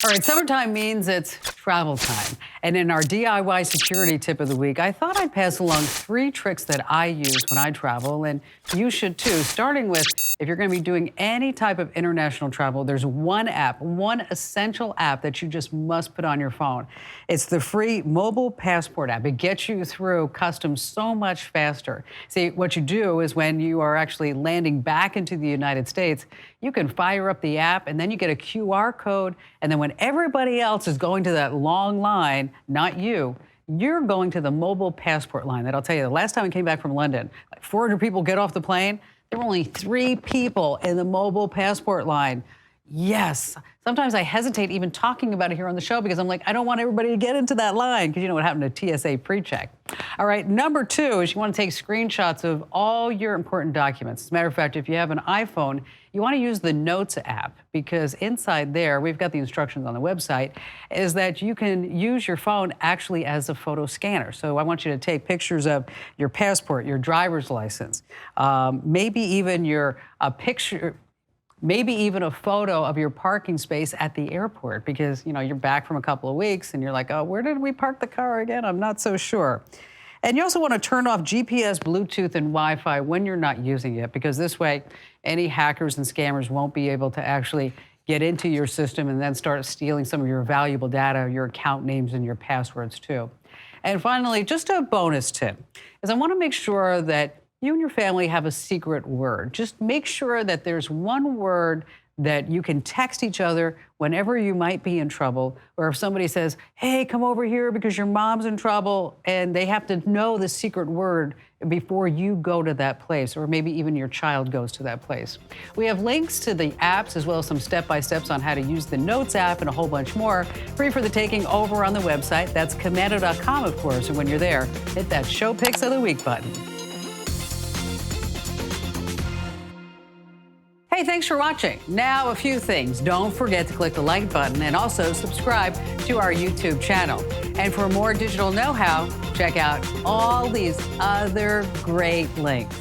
All right, summertime means it's travel time. And in our DIY security tip of the week, I thought I'd pass along 3 tricks that I use when I travel, and you should too. Starting with, if you're going to be doing any type of international travel, there's one app, one essential app that you just must put on your phone. It's the free mobile passport app. It gets you through customs so much faster. See, what you do is when you are actually landing back into the United States, you can fire up the app and then you get a QR code. And then when everybody else is going to that long line, not you, you're going to the mobile passport line. That I'll tell you, the last time I came back from London, like 400 people get off the plane. There were only 3 people in the mobile passport line. Yes. Sometimes I hesitate even talking about it here on the show because I'm like, I don't want everybody to get into that line because you know what happened to TSA pre-check. All right, number 2 is you want to take screenshots of all your important documents. As a matter of fact, if you have an iPhone, you want to use the Notes app because inside there, we've got the instructions on the website, is that you can use your phone actually as a photo scanner. So I want you to take pictures of your passport, your driver's license, maybe even maybe even a photo of your parking space at the airport because, you know, you're back from a couple of weeks and you're like, oh, where did we park the car again? I'm not so sure. And you also want to turn off GPS, Bluetooth, and Wi-Fi when you're not using it because this way, any hackers and scammers won't be able to actually get into your system and then start stealing some of your valuable data, your account names, and your passwords too. And finally, just a bonus tip is I want to make sure that you and your family have a secret word. Just make sure that there's one word that you can text each other whenever you might be in trouble, or if somebody says, hey, come over here because your mom's in trouble, and they have to know the secret word before you go to that place, or maybe even your child goes to that place. We have links to the apps as well as some step-by-steps on how to use the Notes app and a whole bunch more, free for the taking over on the website. That's Komando.com, of course, and when you're there, hit that Show Picks of the Week button. Hey, thanks for watching. Now, a few things. Don't forget to click the like button and also subscribe to our YouTube channel. And for more digital know-how, check out all these other great links.